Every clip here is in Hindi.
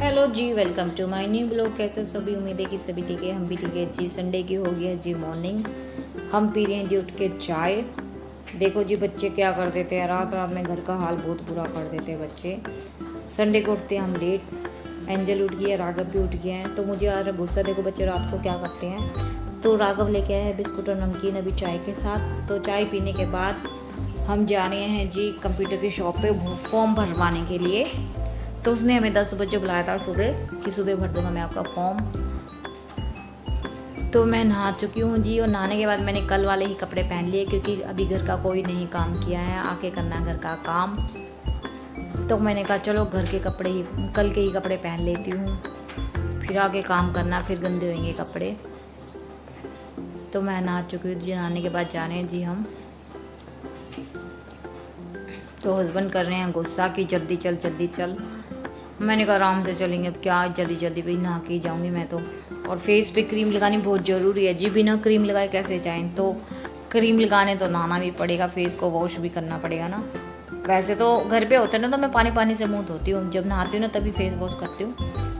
हेलो जी, welcome to my new blog. कैसे सभी, उम्मीद है कि सभी ठीक है, हम भी ठीक है जी। संडे की हो गई है जी मॉर्निंग। हम पी रहे हैं जी उठ के चाय। देखो जी बच्चे क्या कर देते हैं, रात रात में घर का हाल बहुत बुरा कर देते हैं बच्चे। संडे को उठते हैं हम लेट। एंजल उठ गई है, राघव भी उठ गया है। तो मुझे आ रहा गुस्सा, देखो बच्चे रात को क्या करते हैं। तो राघव लेके आया है बिस्कुट और नमकीन अभी चाय के साथ। तो चाय पीने के बाद हम जा रहे हैं जी कंप्यूटर की शॉप पे फॉर्म भरवाने के लिए। तो उसने हमें 10 बजे बुलाया था सुबह कि सुबह भर दूंगा मैं आपका फॉर्म। तो मैं नहा चुकी हूँ जी, और नहाने के बाद मैंने कल वाले ही कपड़े पहन लिए क्योंकि अभी घर का कोई नहीं काम किया है, आके करना घर का काम। तो मैंने कहा चलो घर के कपड़े ही, कल के ही कपड़े पहन लेती हूँ, फिर आके काम करना, फिर गंदे होंगे कपड़े। तो मैं नहा चुकी हूँ जी। नहाने के बाद जा रहे हैं जी हम। तो हस्बैंड कर रहे हैं गुस्सा कि जल्दी चल जल्दी चल। मैंने कहा आराम से चलेंगे, अब क्या जल्दी जल्दी भी नहा के जाऊंगी मैं तो। और फेस पे क्रीम लगानी बहुत ज़रूरी है जी, बिना क्रीम लगाए कैसे जाएं। तो क्रीम लगाने तो नहाना भी पड़ेगा, फेस को वॉश भी करना पड़ेगा ना। वैसे तो घर पे होते ना तो मैं पानी पानी से मुँह धोती हूँ, जब नहाती हूँ ना तभी फेस वॉश करती हूँ,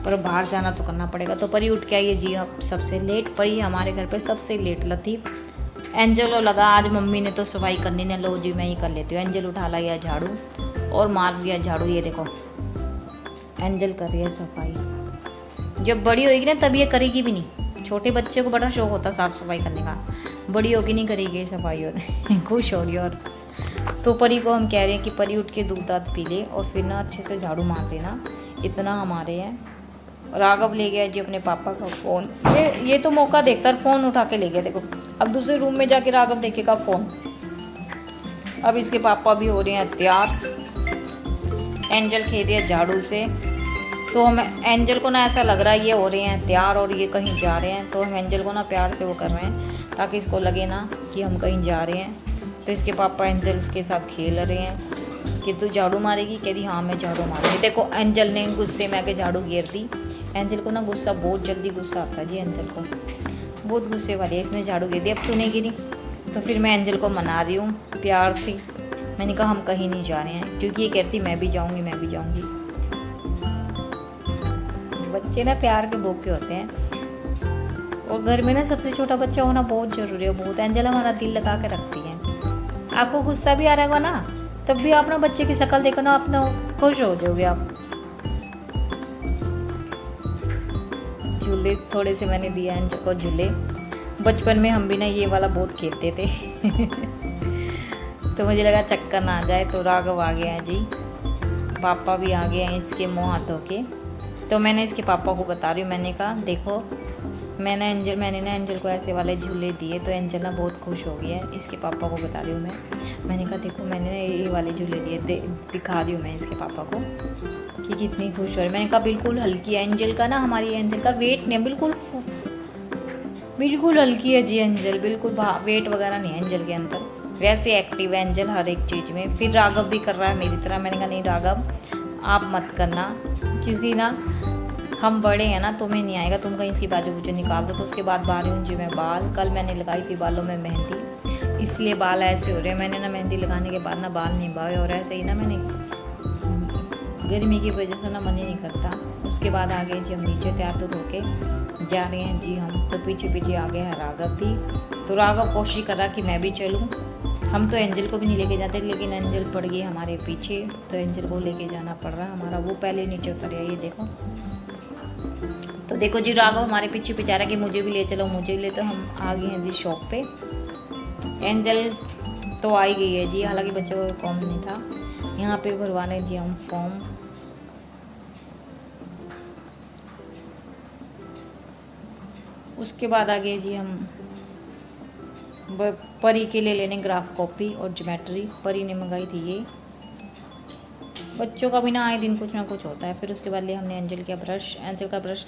पर बाहर जाना तो करना पड़ेगा। तो परी उठ के आई है जी अब सबसे लेट। परी हमारे घर पर सबसे लेट लतीफ़। एंजल लगा आज मम्मी ने तो सफाई करनी ने, लो जी मैं ही कर लेती हूँ। एंजल उठा लिया झाड़ू और मार दिया झाड़ू। ये देखो एंजल कर रही है सफाई। जब बड़ी होगी ना तब ये करेगी भी नहीं। छोटे बच्चे को बड़ा शौक होता है साफ सफाई करने का, बड़ी होगी नहीं करेगी सफाई और खुश हो रही। और तो परी को हम कह रहे हैं कि परी उठ के दूध दाद पी ले और फिर ना अच्छे से झाड़ू मार देना, इतना हमारे हैं। राघव ले गया जी अपने पापा का फ़ोन। ये तो मौका देखता है, फ़ोन उठा के ले गया। देखो अब दूसरे रूम में जाके राघव देखेगा फ़ोन। अब इसके पापा भी हो रहे हैं तैयार। एंजल खेल रही है झाड़ू से। तो हम एंजल को ना ऐसा लग रहा है ये हो रहे हैं तैयार और ये कहीं जा रहे हैं। तो हम एंजल को ना प्यार से वो कर रहे हैं ताकि इसको लगे ना कि हम कहीं जा रहे हैं। तो इसके पापा एंजल के साथ खेल रहे हैं कि तू झाड़ू मारेगी, कह रही हाँ मैं झाड़ू मारूंगी। देखो एंजल ने गुस्से में आके झाड़ू घेर दी। एंजल को ना गुस्सा, बहुत जल्दी गुस्सा आता है जी एंजल को, बहुत गुस्से वाली है। इसने झाड़ू घेर दी, अब सुनेगी नहीं। तो फिर मैं एंजल को मना रही हूँ प्यार से। मैंने कहा हम कहीं नहीं जा रहे हैं, क्योंकि ये कहती मैं भी जाऊँगी मैं भी जाऊँगी। बच्चे ना प्यार के भूखे होते हैं, और घर में ना सबसे छोटा बच्चा होना बहुत ज़रूरी है, बहुत। एंजल हमारा दिल लगा के रखती है। आपको गुस्सा भी आ रहा होगा ना, तब भी आप ना बच्चे की शक्ल देखो ना, अपना खुश हो जाओगे आप। झूले थोड़े से मैंने दिया एंजल को झूले। बचपन में हम भी ना ये वाला बहुत खेलते थे तो मुझे लगा चक्कर ना आ जाए। तो राघव आ गया है जी, पापा भी आ गए हैं इसके मुँह हाथ धो के। तो मैंने इसके पापा को बता रही हूँ, मैंने कहा देखो मैंने ना एंजल को ऐसे वाले झूले दिए। तो एंजल ना बहुत खुश हो गई है। इसके पापा को बता रही हूँ मैंने कहा देखो मैंने ना ये वाले झूले दिए, दिखा रही हूँ मैं इसके पापा को कि कितनी खुश हो रही है। मैंने कहा बिल्कुल हल्की है एंजल का ना, हमारी एंजल का वेट नहीं, बिल्कुल हल्की है जी एंजल, बिल्कुल वेट वगैरह नहीं है एंजल के अंदर। वैसे एक्टिव है एंजल हर एक चीज़ में। फिर राघव भी कर रहा है मेरी तरह। मैंने कहा नहीं राघव आप मत करना, क्योंकि ना हम बड़े हैं ना, तुम्हें नहीं आएगा, तुम कहीं इसकी बाजू बुजू निकाल दो। तो उसके बाद बा रही हूँ जी मैं बाल। कल मैंने लगाई थी बालों में मेहंदी, इसलिए बाल ऐसे हो रहे हैं। मैंने ना मेहंदी लगाने के बाद ना बाल नहीं बाए, और ऐसे ही ना मैंने गर्मी की वजह से ना मन ही नहीं करता। उसके बाद आ गए जी हम नीचे, तैयार तो होके जा रहे हैं जी हम। तो पीछे पीछे आ गया है राघव भी। तो राघव कोशिश कर रहा कि मैं भी चलूँ। हम तो एंजल को भी नहीं लेके जाते, लेकिन एंजल पड़ गई हमारे पीछे, तो एंजल को लेके जाना पड़ रहा है हमारा। वो पहले नीचे उतर है, ये देखो। तो देखो जी राघव हमारे पीछे पीछे आ रहा है कि मुझे भी ले चलो मुझे भी ले। तो हम आ गए हैं जी शॉप पे। एंजल तो आई गई है जी, हालांकि बच्चों को फॉर्म नहीं था। यहाँ पे भरवाने जी हम फॉर्म। उसके बाद आ गए जी हम परी के लिए लेने ग्राफ कॉपी और ज्योमेट्री। परी ने मंगाई थी ये। बच्चों का भी ना आए दिन कुछ ना कुछ होता है। फिर उसके बाद ले हमने एंजल का ब्रश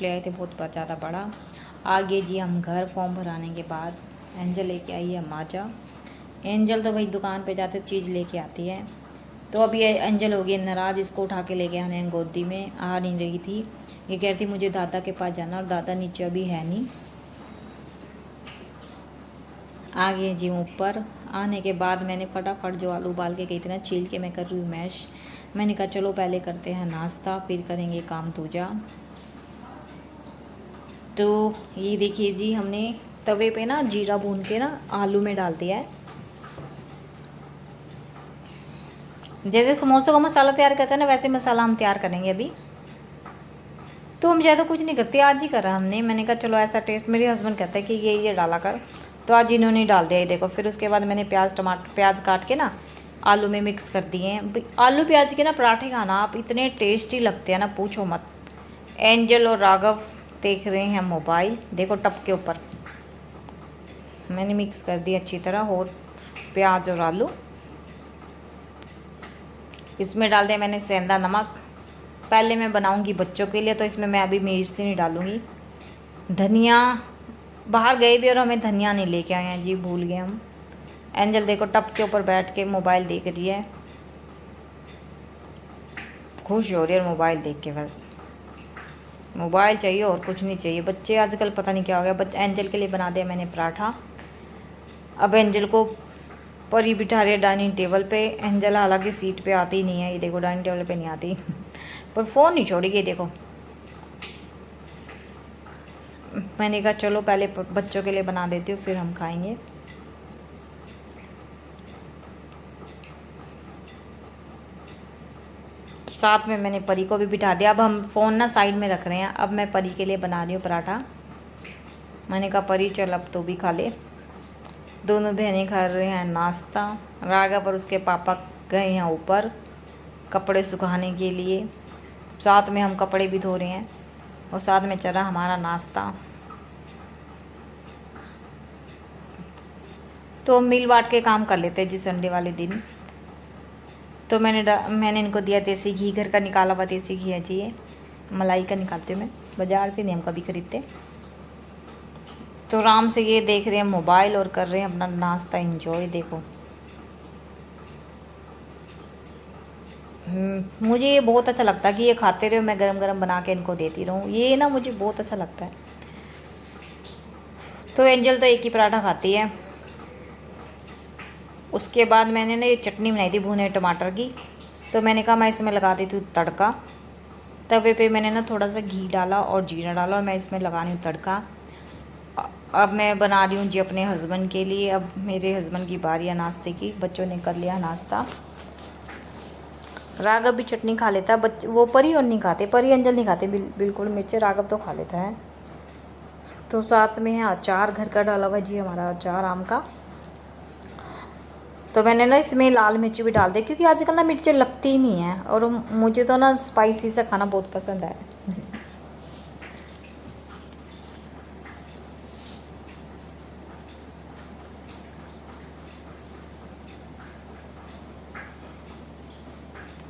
ले आए थे, बहुत ज़्यादा बड़ा। आगे जी हम घर फॉर्म भराने के बाद एंजल लेके आई है माजा। एंजल तो भाई दुकान पे जाते चीज़ लेके आती है। तो अभी एंजल हो गई नाराज़, इसको उठा के ले गया हमने गोदी में। आ नहीं रही थी, ये कह रही थी मुझे दादा के पास जाना, और दादा नीचे अभी है नहीं। आ गए जी ऊपर। आने के बाद मैंने फटाफट जो आलू उबाल के गई थी ना, छील के मैं कर रही हूँ मैश। मैंने कहा चलो पहले करते हैं नाश्ता, फिर करेंगे काम दूजा। तो ये देखिए जी, हमने तवे पे ना जीरा भून के ना आलू में डाल दिया है। जैसे समोसे का मसाला तैयार करते हैं ना, वैसे मसाला हम तैयार करेंगे अभी। तो हम ज़्यादा कुछ नहीं करते, आज ही करा हमने। मैंने कहा चलो ऐसा टेस्ट, मेरे हस्बैंड कहते हैं कि ये डाला कर, तो आज इन्होंने डाल दिया। ये देखो, फिर उसके बाद मैंने प्याज काट के ना आलू में मिक्स कर दिए हैं। आलू प्याज के ना पराठे खाना आप, इतने टेस्टी लगते हैं ना, पूछो मत। एंजल और राघव देख रहे हैं मोबाइल, देखो टप के ऊपर मैंने मिक्स कर दी अच्छी तरह, और प्याज और आलू। इसमें डाल दिया मैंने सेंधा नमक। पहले मैं बनाऊंगी बच्चों के लिए, तो इसमें मैं अभी मिर्च नहीं डालूंगी। धनिया, बाहर गए भी और हमें धनिया नहीं लेके आए हैं जी, भूल गए हम। एंजल देखो टप के ऊपर बैठ के मोबाइल देख रही है, खुश हो रही है मोबाइल देख के। बस मोबाइल चाहिए और कुछ नहीं चाहिए। बच्चे आजकल पता नहीं क्या हो गया। एंजल के लिए बना दिया मैंने पराठा। अब एंजल को परी बिठा रही है डाइनिंग टेबल पे। एंजल हालांकि सीट पे आती नहीं है, ये देखो डाइनिंग टेबल पे नहीं आती पर फ़ोन नहीं छोड़ेगी। देखो मैंने कहा चलो पहले बच्चों के लिए बना देती हूँ, फिर हम खाएंगे। साथ में मैंने परी को भी बिठा दिया। अब हम फ़ोन ना साइड में रख रहे हैं। अब मैं परी के लिए बना रही हूँ पराठा। मैंने कहा परी चल अब तो भी खा ले। दोनों बहनें खा रहे हैं नाश्ता। राघव और उसके पापा गए हैं ऊपर कपड़े सुखाने के लिए, साथ में हम कपड़े भी धो रहे हैं और साथ में चल रहा हमारा नाश्ता। तो मिल बांट के काम कर लेते हैं जी संडे वाले दिन। तो मैंने इनको दिया देसी घी, घर का निकाला हुआ देसी घी है जी, ये मलाई का निकालती हूँ मैं, बाज़ार से नहीं हम कभी खरीदते। तो आराम से ये देख रहे हैं मोबाइल और कर रहे हैं अपना नाश्ता एंजॉय। देखो मुझे ये बहुत अच्छा लगता है कि ये खाते रहे, मैं गरम गरम बना के इनको देती रहूँ, ये ना मुझे बहुत अच्छा लगता है। तो एंजल तो एक ही पराठा खाती है। उसके बाद मैंने ना ये चटनी बनाई थी भुने टमाटर की, तो मैंने कहा मैं इसमें लगा देती हूँ तड़का। तवे पे मैंने ना थोड़ा सा घी डाला और जीरा डाला और मैं इसमें लगा रही हूँ तड़का। अब मैं बना रही हूँ जी अपने हस्बैंड के लिए। अब मेरे हस्बैंड की बारी है नाश्ते की, बच्चों ने कर लिया नाश्ता। राघव भी चटनी खा लेता है, बच्चे वो परी और नहीं खाते, परी अंजल नहीं खाते बिल्कुल मिर्ची, राघव तो खा लेता है। तो साथ में है अचार, घर का डाला हुआ जी हमारा अचार आम का। तो मैंने ना इसमें लाल मिर्ची भी डाल दी, क्योंकि आजकल ना मिर्ची लगती ही नहीं है और मुझे तो ना स्पाइसी सा खाना बहुत पसंद है।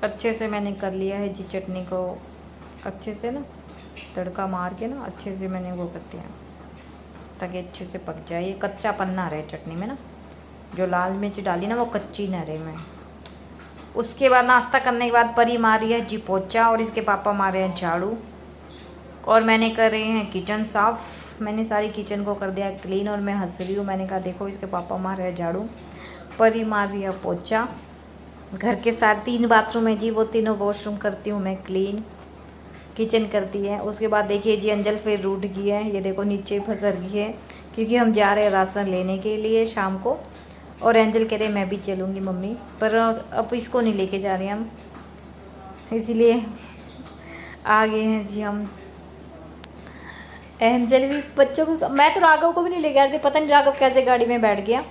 अच्छे से मैंने कर लिया है जी चटनी को, अच्छे से ना तड़का मार के ना अच्छे से मैंने वो करती हैं ताकि अच्छे से पक जाए, ये कच्चा पन्ना रहे चटनी में ना, जो लाल मिर्च डाली ना वो कच्ची ना रहे। मैं उसके बाद नाश्ता करने के बाद परी मार रही है जी पोछा और इसके पापा मार रहे हैं झाड़ू और मैंने कर रहे हैं किचन साफ़। मैंने सारी किचन को कर दिया क्लीन और मैं हंस रही हूँ। मैंने कहा देखो इसके पापा मार रहे हैं झाड़ू, परी मार रही है पोछा। घर के सारे 3 बाथरूम है जी, वो तीनों वॉशरूम करती हूँ मैं क्लीन, किचन करती है। उसके बाद देखिए जी अंजल फिर रूठ गई है, ये देखो नीचे फंसर गई है, क्योंकि हम जा रहे हैं राशन लेने के लिए शाम को। और एंजल कह रहे मैं भी चलूँगी मम्मी, पर अब इसको नहीं लेके जा रहे हम, इसीलिए आ गए हैं जी हम। एंजल भी बच्चों को, मैं तो राघव को भी नहीं लेके आ रही थी, पता नहीं राघव कैसे गाड़ी में बैठ गया।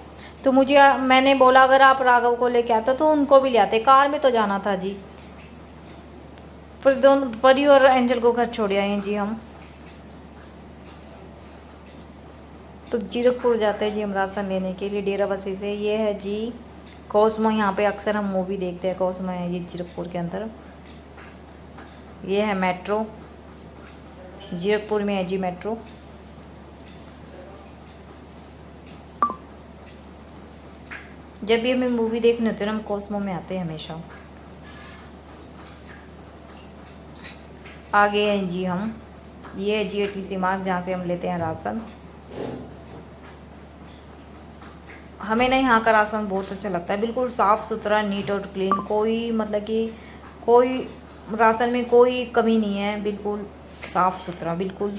तो मैंने बोला अगर आप राघव को लेके आते तो उनको भी ले आते, कार में तो जाना था जी। पर दोनों परी और एंजल को घर छोड़ आए हैं जी हम। तो जीरकपुर जाते हैं जी हम राशन लेने के लिए डेराबस्सी से। ये है जी कॉस्मो, यहाँ पे अक्सर हम मूवी देखते हैं, कॉस्मो है ये जीरकपुर के अंदर। ये है मेट्रो, जीरकपुर में है जी मेट्रो। जब भी हमें मूवी देखने होते हैं ना हम कॉस्मो में आते हैं हमेशा। आगे हैं जी हम, ये है GATC मार्ग जहाँ से हम लेते हैं राशन। हमें ना यहाँ का राशन बहुत अच्छा लगता है, बिल्कुल साफ़ सुथरा, नीट और क्लीन, कोई मतलब कि कोई राशन में कोई कमी नहीं है, बिल्कुल साफ़ सुथरा बिल्कुल।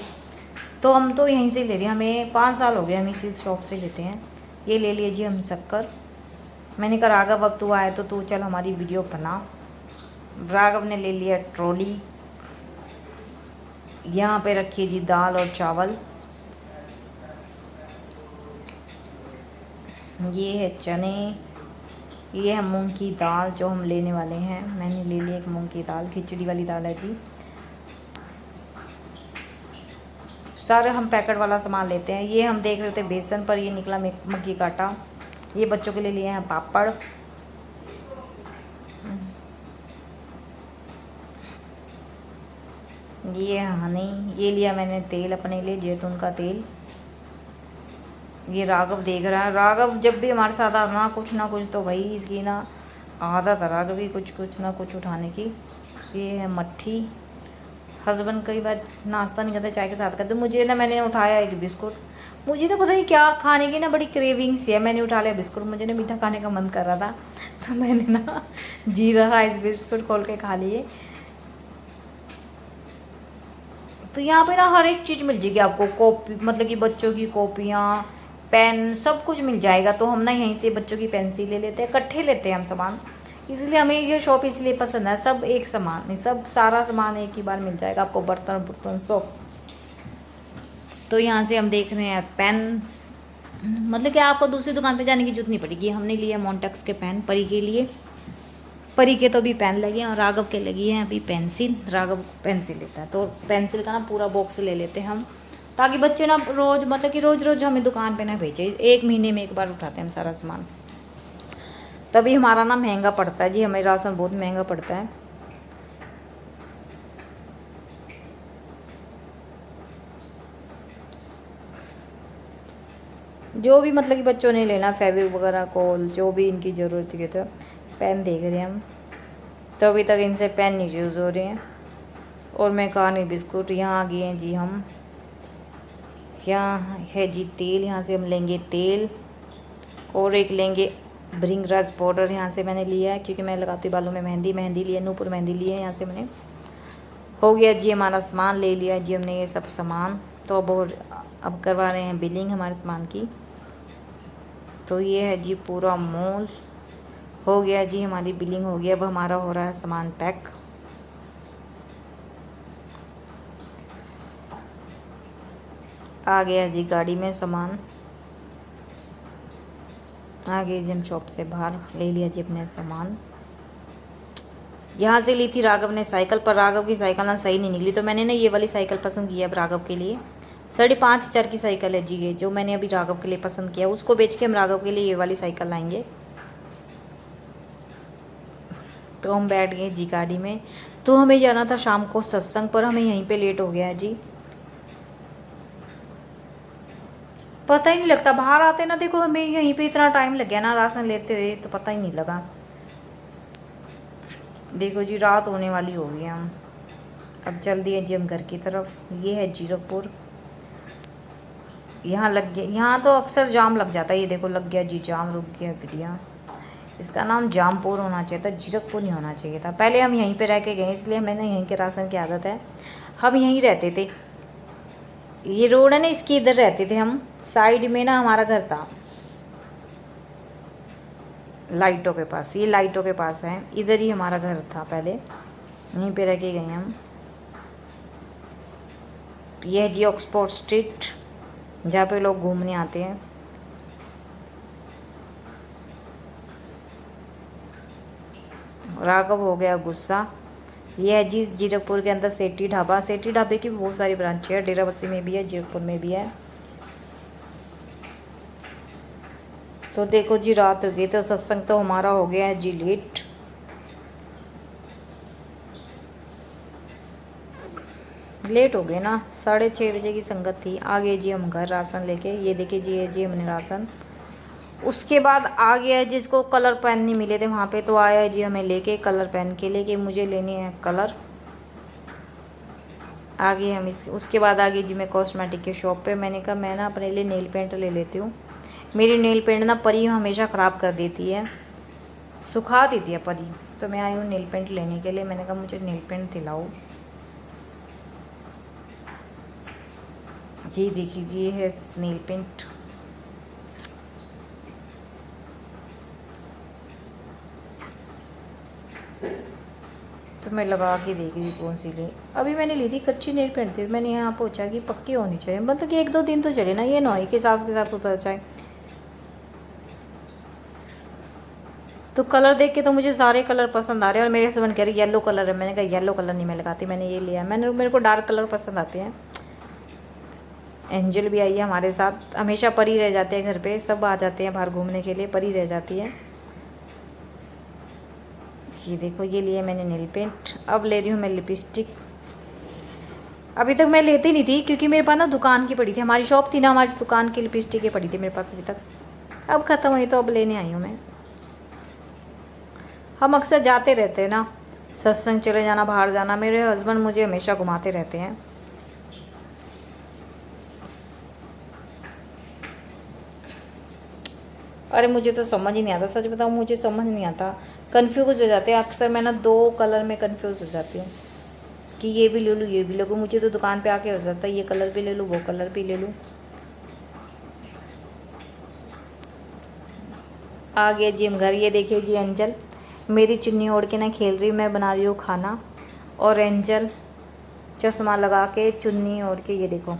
तो हम तो यहीं से ले रहे हैं, हमें 5 साल हो गए हम इसी शॉप से लेते हैं। ये ले लिए जी हम शक्कर। मैंने कहा राघव अब तू आए तो तू चल हमारी वीडियो बना। राघव ने ले लिया ट्रॉली। यहाँ पे रखिए जी दाल और चावल। ये है चने, ये है मूंग की दाल जो हम लेने वाले हैं। मैंने ले लिया एक मूंग की दाल, खिचड़ी वाली दाल है जी। सारे हम पैकेट वाला सामान लेते हैं। ये हम देख रहे थे बेसन पर, ये निकला मक्की का आटा। ये बच्चों के लिए लिए हैं पापड़। ये हनी, ये लिया मैंने तेल अपने लिए, जैतून का तेल। ये राघव देख रहा है, राघव जब भी हमारे साथ आता ना कुछ तो भाई इसकी ना आदत है राघव की कुछ ना कुछ उठाने की। ये है मट्ठी। हस्बैंड कई बार नाश्ता नहीं करते, चाय के साथ करते। मुझे ना मैंने उठाया एक बिस्कुट। मुझे ना पता नहीं क्या खाने की ना बड़ी क्रेविंग्स है, मैंने उठा लिया बिस्कुट। मुझे ना मीठा खाने का मन कर रहा था तो मैंने ना जीरा राइस बिस्कुट खोल के खा लिए। तो यहाँ पे ना हर एक चीज़ मिल जाएगी आपको। कॉपी मतलब कि बच्चों की कॉपियाँ, पेन, सब कुछ मिल जाएगा। तो हम ना यहीं से बच्चों की पेंसिल ले लेते हैं, इकट्ठे लेते हैं हम सामान। इसलिए हमें ये शॉप इसलिए पसंद है, सब एक सामान, सब सारा सामान एक ही बार मिल जाएगा आपको, बर्तन सब। तो यहाँ से हम देख रहे हैं पेन, मतलब कि आपको दूसरी दुकान पे जाने की जरूरत नहीं पड़ेगी। हमने लिए मॉन्टेक्स के पेन परी के लिए। परी के तो अभी पेन लगे हैं और राघव के लगी हैं अभी पेंसिल। राघव पेंसिल लेता है तो पेंसिल का ना पूरा बॉक्स ले लेते हैं हम, ताकि बच्चे ना रोज़ मतलब कि रोज़ हमें दुकान पे ना भेजे। 1 महीने में एक बार उठाते हैं हम सारा सामान, तभी हमारा ना महंगा पड़ता है जी। हमें राशन बहुत महंगा पड़ता है। जो भी मतलब कि बच्चों ने लेना, फेविक वगैरह कोल, जो भी इनकी ज़रूरत है। तो पेन देख रहे हैं हम, तो अभी तक इनसे पेन नहीं यूज़ हो रहे हैं। और मैं कहा नहीं बिस्कुट। यहाँ आ गए हैं जी हम। यहाँ है जी तेल, यहाँ से हम लेंगे तेल। और एक लेंगे भृंगराज पाउडर, यहाँ से मैंने लिया है क्योंकि मैं लगाती हूँ बालों में मेहंदी लिए, नूपुर मेहंदी लिए है यहाँ से मैंने। हो गया जी हमारा सामान ले लिया जी हमने ये सब सामान। तो अब करवा रहे हैं बिलिंग हमारे सामान की। तो ये है जी पूरा मॉल। हो गया जी हमारी बिलिंग हो गई। अब हमारा हो रहा है सामान पैक। आ गया जी गाड़ी में सामान। आ गए जी हम शॉप से बाहर, ले लिया जी अपने सामान। यहाँ से ली थी राघव ने साइकिल, पर राघव की साइकिल ना सही नहीं निकली, तो मैंने ना ये वाली साइकिल पसंद की है अब राघव के लिए। 5,500 की साइकिल है जी ये, जो मैंने अभी राघव के लिए पसंद किया। उसको बेच के हम राघव के लिए ये वाली साइकिल लाएंगे। तो हम बैठ गए जी गाड़ी में। तो हमें जाना था शाम को सत्संग, पर हमें यहीं पे लेट हो गया है जी। पता ही नहीं लगता बाहर आते ना, देखो हमें यहीं पे इतना टाइम लग गया ना राशन लेते हुए, तो पता ही नहीं लगा। देखो जी रात होने वाली हो गई हम। अब चल दिए जी हम घर की तरफ। ये है जीरकपुर। यहाँ लग गया, यहाँ तो अक्सर जाम लग जाता है। ये देखो लग गया जी जाम, रुक गया गड्डियाँ। इसका नाम जामपुर होना चाहिए था, जीरकपुर नहीं होना चाहिए था। पहले हम यहीं पे रह के गए, इसलिए हमें ना यहीं के राशन की आदत है। हम यहीं रहते थे, ये रोड है ना इसके इधर रहते थे हम। साइड में ना हमारा घर था, लाइटों के पास। ये लाइटों के पास है, इधर ही हमारा घर था पहले, यहीं पे रह के गए हम। यह है जी ऑक्सफोर्ड स्ट्रीट, जहाँ पे लोग घूमने आते हैं। राघव हो गया गुस्सा। ये है जी जीरकपुर के अंदर सेठी ढाबा। सेठी ढाबे की बहुत सारी ब्रांचें हैं, डेराबस्सी में भी है, जीरकपुर में भी है। तो देखो जी रात हो गई, तो सत्संग तो हमारा हो गया है जी लेट। लेट हो गए ना, 6:30 बजे की संगत थी। आ गए जी हम घर राशन लेके। ये देखिए जी, ये जी हमने राशन। उसके बाद आ गया जिसको कलर पेन नहीं मिले थे वहाँ पे, तो आया है जी हमें लेके कलर पेन के लिए, कि मुझे लेनी है कलर। आ गए हम उसके बाद आ गई जी मैं कॉस्मेटिक के शॉप पे। मैंने कहा मैं ना अपने लिए नेल पेंट ले लेती हूँ। मेरी नेल पेंट ना परी हमेशा ख़राब कर देती है, सुखा देती है परी। तो मैं आई हूँ नेल पेंट लेने के लिए। मैंने कहा मुझे नेल पेंट दिलाओ। जी देखिए जी, ये है नेल पेंट। तो मैं लगा के देख रही कौन सी ले। अभी मैंने ली थी कच्ची नेल पेंट थी, मैंने यहाँ पूछा कि पक्की होनी चाहिए, मतलब कि 1-2 दिन तो चले ना, ये ना हो कि सास के साथ उतर जाए। तो कलर देख के तो मुझे सारे कलर पसंद आ रहे हैं, और मेरे हस्बैंड कह रहे येलो कलर है, मैंने कहा येलो कलर नहीं मैं लगाती, मैंने ये लिया। मेरे को डार्क कलर पसंद आते हैं। एंजल भी आई है हमारे साथ, हमेशा परी रह जाते हैं घर पे, सब आ जाते हैं बाहर घूमने के लिए, परी रह जाती है। ये देखो, ये लिया मैंने नेल पेंट। अब ले रही हूँ मैं लिपस्टिक। अभी तक मैं लेती नहीं थी क्योंकि मेरे पास ना दुकान की पड़ी थी, हमारी शॉप थी ना, हमारी दुकान की लिपस्टिकें पड़ी थी मेरे पास अभी तक। अब ख़त्म हुई तो अब लेने आई हूँ मैं। हम अक्सर जाते रहते हैं ना, सत्संग चले जाना, बाहर जाना, मेरे हस्बैंड मुझे हमेशा घुमाते रहते हैं। अरे मुझे तो समझ ही नहीं आता, सच बताऊँ मुझे समझ नहीं आता, कंफ्यूज हो जाते हैं अक्सर। मैं ना 2 कलर में कंफ्यूज हो जाती हूँ कि ये भी ले लूँ ये भी ले लूँ। मुझे तो दुकान पे आके हो जाता है ये कलर भी ले लूँ वो कलर भी ले लूँ। आ गया जी हम घर। ये देखिए जी एंजल मेरी चुन्नी ओढ़ के ना खेल रही, मैं बना रही हूँ खाना, और एंजल चश्मा लगा के चुन्नी ओढ़ के, ये देखो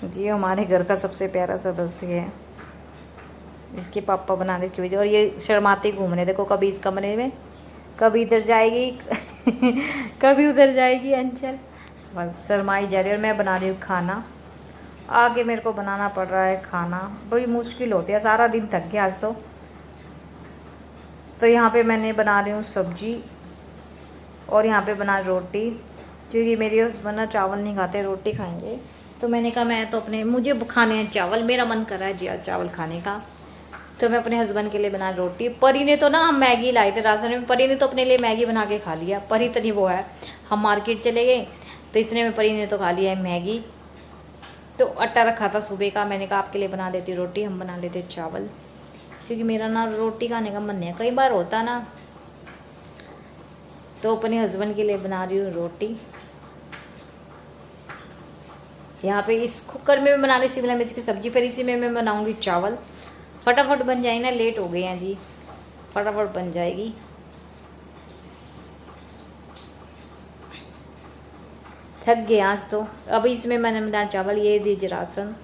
जी हमारे घर का सबसे प्यारा सदस्य है। इसके पापा बनाने की वजह, और ये शर्माते घूम रहे, देखो कभी इस कमरे में, कभी इधर जाएगी कभी उधर जाएगी अंचल, बस शर्माई जा रही है। और मैं बना रही हूँ खाना। आगे मेरे को बनाना पड़ रहा है खाना, बड़ी मुश्किल होती है, सारा दिन थक गया आज तो यहाँ पे मैंने बना रही हूँ सब्जी, और यहाँ पे बना रोटी, क्योंकि मेरे हस्बैंड ना चावल नहीं खाते, रोटी खाएंगे। तो मैंने कहा मैं तो अपने, मुझे खाने हैं चावल, मेरा मन कर रहा है जी आज चावल खाने का, तो मैं अपने हस्बैंड के लिए बना रोटी। परी ने तो ना, हम मैगी लाए थे राशन में, परी ने तो अपने लिए मैगी बना के खा लिया। परी इतनी वो है, हम मार्केट चले गए तो इतने में परी ने तो खा लिया है मैगी। तो आटा रखा था सुबह का, मैंने कहा आपके लिए बना देती रोटी, हम बना लेते चावल, क्योंकि मेरा ना रोटी खाने का मन है, कई बार होता ना। तो अपने हस्बैंड के लिए बना रही हूँ रोटी। यहाँ पे इस कुकर में मैं बना रही शिमला मिर्च की सब्जी, फिर इसी में मैं बनाऊँगी चावल। फटाफट बन जाए ना, लेट हो गए हैं जी, फटाफट बन जाएगी। थक गए आज तो। अब इसमें मैंने बनाया चावल, ये दीजिए राशन।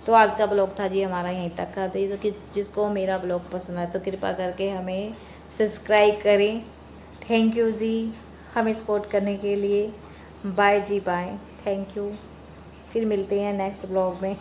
तो आज का ब्लॉग था जी हमारा यहीं तक का। तो जिसको मेरा ब्लॉग पसंद आए तो कृपा करके हमें सब्सक्राइब करें। थैंक यू जी हमें सपोर्ट करने के लिए। बाय जी बाय, थैंक यू। फिर मिलते हैं नेक्स्ट ब्लॉग में।